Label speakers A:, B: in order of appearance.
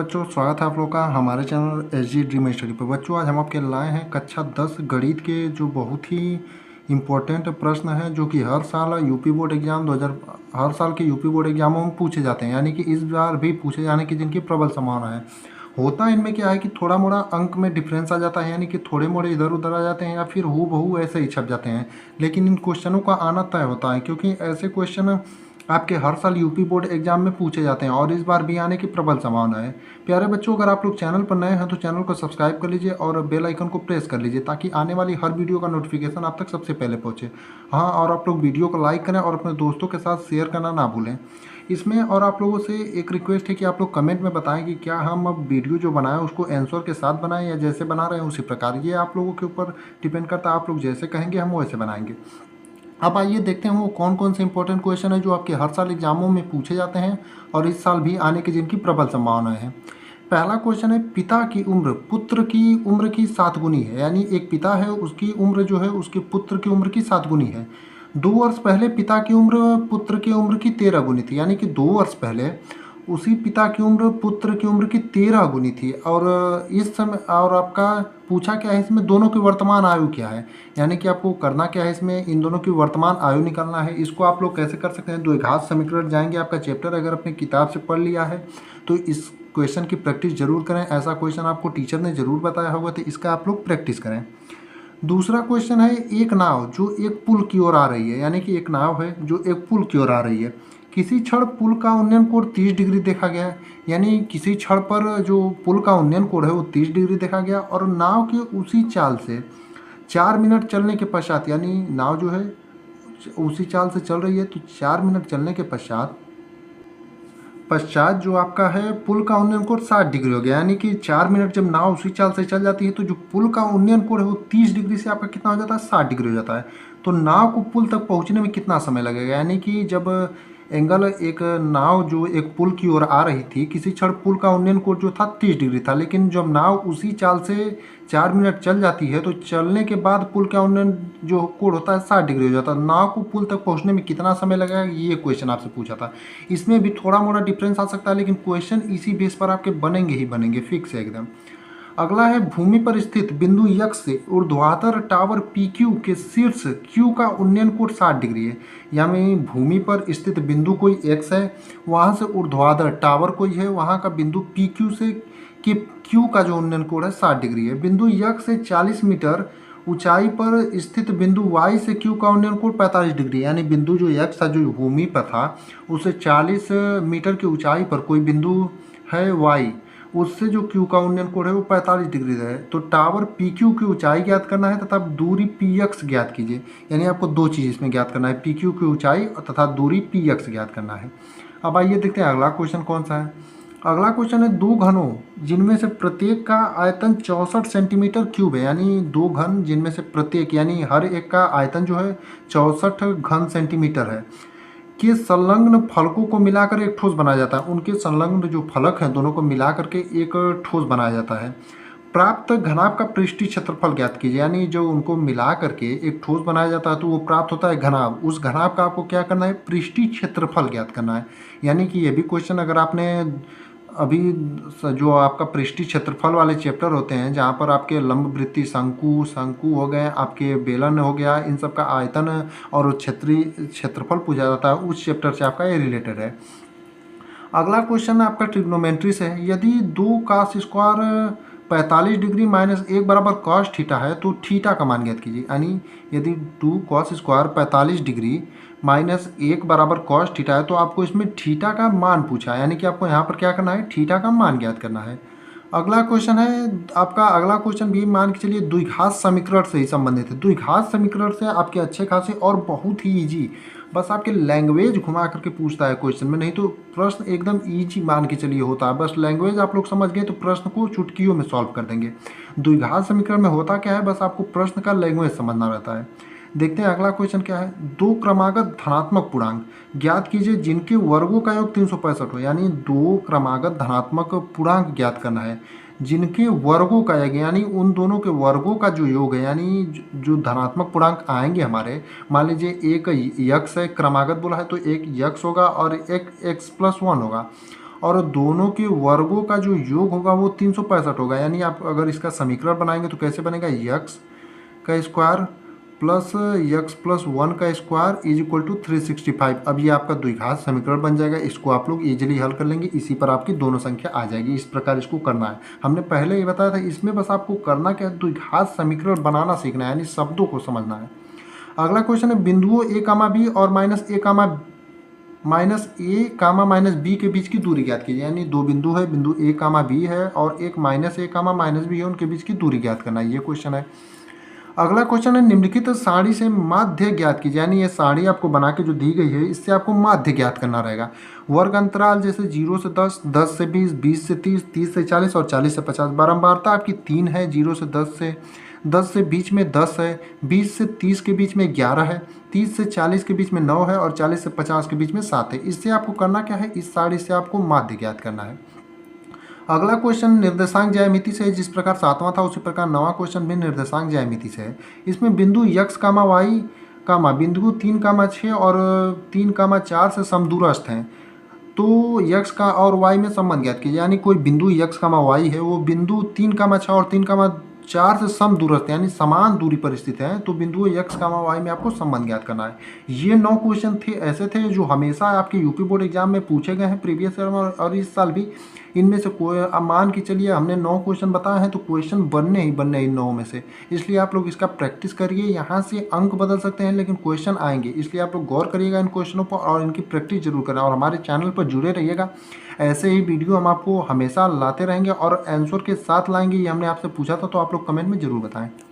A: बच्चों, स्वागत है आप लोग का हमारे channel S G dream study पर। बच्चों, आज हम आपके लाए हैं कक्षा 10 गणित के जो बहुत ही इम्पोर्टेंट प्रश्न हैं जो कि हर साल यूपी बोर्ड एग्जाम 2000 हर साल के यूपी बोर्ड एग्जामों में पूछे जाते हैं, यानी कि इस बार भी पूछे जाने की जिनकी प्रबल संभावना है। होता इनमें क्या है कि थोड़ा मोड़ा अंक में डिफरेंस आ जाता है, यानी कि थोड़े मोड़े इधर उधर आ जाते हैं या फिर हूबहू ऐसे ही छप जाते हैं, लेकिन इन क्वेश्चनों का आना तय होता है क्योंकि ऐसे क्वेश्चन आपके हर साल यूपी बोर्ड एग्जाम में पूछे जाते हैं और इस बार भी आने की प्रबल संभावना है। प्यारे बच्चों, अगर आप लोग चैनल पर नए हैं तो चैनल को सब्सक्राइब कर लीजिए और बेल आइकन को प्रेस कर लीजिए ताकि आने वाली हर वीडियो का नोटिफिकेशन आप तक सबसे पहले पहुंचे। हाँ, और आप लोग वीडियो को लाइक करें और अपने दोस्तों के साथ शेयर करना ना भूलें इसमें। और आप लोगों से एक रिक्वेस्ट है कि आप लोग कमेंट में बताएं कि क्या हम अब वीडियो जो बनाएं उसको आंसर के साथ बनाएं या जैसे बना रहे हैं उसी प्रकार। ये आप लोगों के ऊपर डिपेंड करता है, आप लोग जैसे कहेंगे हम वैसे बनाएंगे। अब आइए देखते हैं वो कौन कौन से इंपॉर्टेंट क्वेश्चन है जो आपके हर साल एग्जामों में पूछे जाते हैं और इस साल भी आने की जिनकी प्रबल संभावना है। पहला क्वेश्चन है, पिता की उम्र पुत्र की उम्र की 7 गुनी है, यानी एक पिता है उसकी उम्र जो है उसके पुत्र की उम्र की 7 गुनी है। 2 वर्ष पहले पिता की उम्र पुत्र की उम्र की 13 गुनी थी, यानी कि 2 वर्ष पहले उसी पिता की उम्र पुत्र की उम्र की 13 गुनी थी। और इस समय और आपका पूछा क्या है इसमें, दोनों की वर्तमान आयु क्या है, यानी कि आपको करना क्या है इसमें, इन दोनों की वर्तमान आयु निकालना है। इसको आप लोग कैसे कर सकते हैं, द्विघात समीकरण जाएंगे, आपका चैप्टर अगर अपनी किताब से पढ़ लिया है तो इस क्वेश्चन की प्रैक्टिस जरूर करें। ऐसा क्वेश्चन आपको टीचर ने जरूर बताया होगा तो इसका आप लोग प्रैक्टिस करें। दूसरा क्वेश्चन है, एक नाव जो एक पुल की ओर आ रही है, यानी कि एक नाव है जो एक पुल की ओर आ रही है। किसी क्षण पुल का उन्नयन कोण 30 डिग्री देखा गया है, यानी किसी क्षण पर जो पुल का उन्नयन कोण है वो 30 डिग्री देखा गया और नाव के उसी चाल से 4 मिनट चलने के पश्चात, यानी नाव जो है उसी चाल से चल रही है तो 4 मिनट चलने के पश्चात जो आपका है पुल का उन्नयन कोण 60 डिग्री हो गया। यानी कि 4 मिनट जब नाव उसी चाल से चल जाती है तो जो पुल का उन्नयन कोण है वो 30 डिग्री से आपका कितना हो जाता है, 60 डिग्री हो जाता है। तो नाव को पुल तक पहुंचने में कितना समय लगेगा, यानी कि जब एंगल एक नाव जो एक पुल की ओर आ रही थी, किसी क्षण पुल का उन्नयन कोण जो था 30 डिग्री था, लेकिन जब नाव उसी चाल से 4 मिनट चल जाती है तो चलने के बाद पुल का उन्नयन जो कोण होता है 60 डिग्री हो जाता है। नाव को पुल तक पहुंचने में कितना समय लगेगा, ये क्वेश्चन आपसे पूछा था। इसमें भी थोड़ा मोड़ा डिफरेंस आ सकता है लेकिन क्वेश्चन इसी बेस पर आपके बनेंगे ही बनेंगे, फिक्स है एकदम। अगला है, भूमि पर स्थित बिंदु यक्ष से ऊर्ध्वाधर टावर PQ के शीर्ष Q का उन्नयन कोण 60 डिग्री है। यानी भूमि पर स्थित बिंदु कोई X है, वहाँ से ऊर्ध्वाधर टावर कोई है, वहाँ का बिंदु PQ से कि Q का जो उन्नयन कोण है 60 डिग्री है। बिंदु यक्ष से 40 मीटर ऊंचाई पर स्थित बिंदु Y से Q का उन्नयन कोण 45 डिग्री, यानी बिंदु जो यक्ष था जो भूमि पर था उससे 40 मीटर की ऊंचाई पर कोई बिंदु है Y, उससे जो Q का उन्नयन कोण है वो 45 डिग्री है। तो टावर PQ की ऊंचाई ज्ञात करना है तथा दूरी PX ज्ञात कीजिए, यानी आपको दो चीज़ इसमें ज्ञात करना है, PQ की ऊंचाई तथा दूरी PX ज्ञात करना है। अब आइए देखते हैं अगला क्वेश्चन कौन सा है। अगला क्वेश्चन है, दो घनों जिनमें से प्रत्येक का आयतन 64 सेंटीमीटर क्यूब है, यानी दो घन जिनमें से प्रत्येक यानी हर एक का आयतन जो है 64 घन सेंटीमीटर है के संलग्न फलकों को मिलाकर एक ठोस बनाया जाता है। उनके संलग्न जो फलक हैं दोनों को मिला करके एक ठोस बनाया जाता है। प्राप्त घनाभ का पृष्ठीय क्षेत्रफल ज्ञात कीजिए, यानी जो उनको मिला करके एक ठोस बनाया जाता है तो वो प्राप्त होता है घनाभ। उस घनाभ का आपको क्या करना है, पृष्ठीय क्षेत्रफल ज्ञात करना है। यानी कि ये भी क्वेश्चन अगर आपने अभी जो आपका पृष्ठीय क्षेत्रफल वाले चैप्टर होते हैं जहाँ पर आपके लंब वृत्ति शंकु हो गए, आपके बेलन हो गया, इन सब का आयतन और क्षेत्रीय क्षेत्रफल पूछा जाता है, उस चैप्टर से आपका ये रिलेटेड है। अगला क्वेश्चन आपका ट्रिग्नोमेट्री से है। यदि 2 cos स्क्वायर 45 डिग्री माइनस 1 बराबर cos थीटा है तो थीटा का मान ज्ञात कीजिए। यानी यदि 2 cos स्क्वायर 45 डिग्री माइनस 1 बराबर cos थीटा है तो आपको इसमें थीटा का मान पूछा है, यानी कि आपको यहाँ पर क्या करना है, थीटा का मान ज्ञात करना है। अगला क्वेश्चन है आपका, अगला क्वेश्चन भी मान के चलिए द्विघात समीकरण से ही संबंधित है। द्विघात समीकरण से आपके अच्छे खासे और बहुत ही इजी, बस आपके लैंग्वेज घुमा करके पूछता है क्वेश्चन में, नहीं तो प्रश्न एकदम इजी मान के चलिए होता है। बस लैंग्वेज आप लोग समझ गए तो प्रश्न को चुटकियों में सॉल्व कर देंगे। द्विघात समीकरण में होता क्या है, बस आपको प्रश्न का लैंग्वेज समझना रहता है। देखते हैं अगला क्वेश्चन क्या है। 2 क्रमागत धनात्मक पूर्णांक ज्ञात कीजिए जिनके वर्गों का योग 365 हो, यानी 2 क्रमागत धनात्मक पूर्णांक ज्ञात करना है जिनके वर्गों का योग, यानी उन दोनों के वर्गों का जो योग है, यानी जो धनात्मक पूर्णांक आएंगे हमारे, मान लीजिए एक यक्स है, क्रमागत बोला है तो एक यक्स होगा और एक x+1 होगा और दोनों के वर्गों का जो योग होगा वो 365 होगा। यानी आप अगर इसका समीकरण बनाएंगे तो कैसे बनेगा, यक्स का स्क्वायर प्लस यक्स प्लस 1 का स्क्वायर इज इक्वल टू 365। अब ये आपका द्विघात समीकरण बन जाएगा। इसको आप लोग इजीली हल कर लेंगे, इसी पर आपकी दोनों संख्या आ जाएगी। इस प्रकार इसको करना है, हमने पहले ही बताया था। इसमें बस आपको करना क्या है, द्विघात समीकरण बनाना सीखना है, यानी शब्दों को समझना है। अगला क्वेश्चन है, बिंदुओं ए कामा बी और माइनस ए कामा माइनस बी के बीच की दूरी ज्ञात कीजिए। यानी दो बिंदु है, बिंदु ए कामा बी है और एक माइनस ए कामा माइनस बी है, उनके बीच की दूरी ज्ञात करना है, ये क्वेश्चन है। अगला क्वेश्चन है, निम्नलिखित सारणी से माध्य ज्ञात कीजिए। यानी ये सारणी आपको बना के जो दी गई है, इससे आपको माध्य ज्ञात करना रहेगा। वर्ग अंतराल जैसे 0 से 10, 10 से 20, 20 से 30, 30 से 40 और 40 से 50। बारंबारता आपकी 3 है, 0 से 10 से बीच में 10 है, 20 से 30 के बीच में 11 है, 30 से 40 के बीच में 9 है और 40 से 50 के बीच में 7 है। इससे आपको करना क्या है, इस सारणी से आपको माध्य ज्ञात करना है। अगला क्वेश्चन निर्देशांक ज्यामिति से है। जिस प्रकार 7वां था उसी प्रकार 9वां क्वेश्चन भी निर्देशांक ज्यामिति से है। इसमें बिंदु यक्स कामा वाई कामा बिंदु 3 कामा 6 और 3 कामा 4 से समदूरस्थ हैं, तो यक्स का और वाई में संबंध ज्ञात कीजिए। यानी कोई बिंदु यक्स कामा वाई है, वो बिंदु 3 कामा 6 और 3 कामा 4 से समदूरस्थ यानी समान दूरी पर स्थित है, तो बिंदु यक्स कामा वाई में आपको संबंध ज्ञात करना है। ये 9 क्वेश्चन थे, ऐसे थे जो हमेशा आपके यूपी बोर्ड एग्जाम में पूछे गए हैं प्रीवियस ईयर में और इस साल भी। इनमें से कोई, अब मान के चलिए हमने 9 क्वेश्चन बताए हैं, तो क्वेश्चन बनने ही बनने इन 9 में से। इसलिए आप लोग इसका प्रैक्टिस करिए। यहाँ से अंक बदल सकते हैं लेकिन क्वेश्चन आएंगे, इसलिए आप लोग गौर करिएगा इन क्वेश्चनों पर और इनकी प्रैक्टिस जरूर करें। और हमारे चैनल पर जुड़े रहिएगा, ऐसे ही वीडियो हम आपको हमेशा लाते रहेंगे और आंसर के साथ लाएंगे। ये हमने आपसे पूछा था, तो आप लोग कमेंट में जरूर बताएं।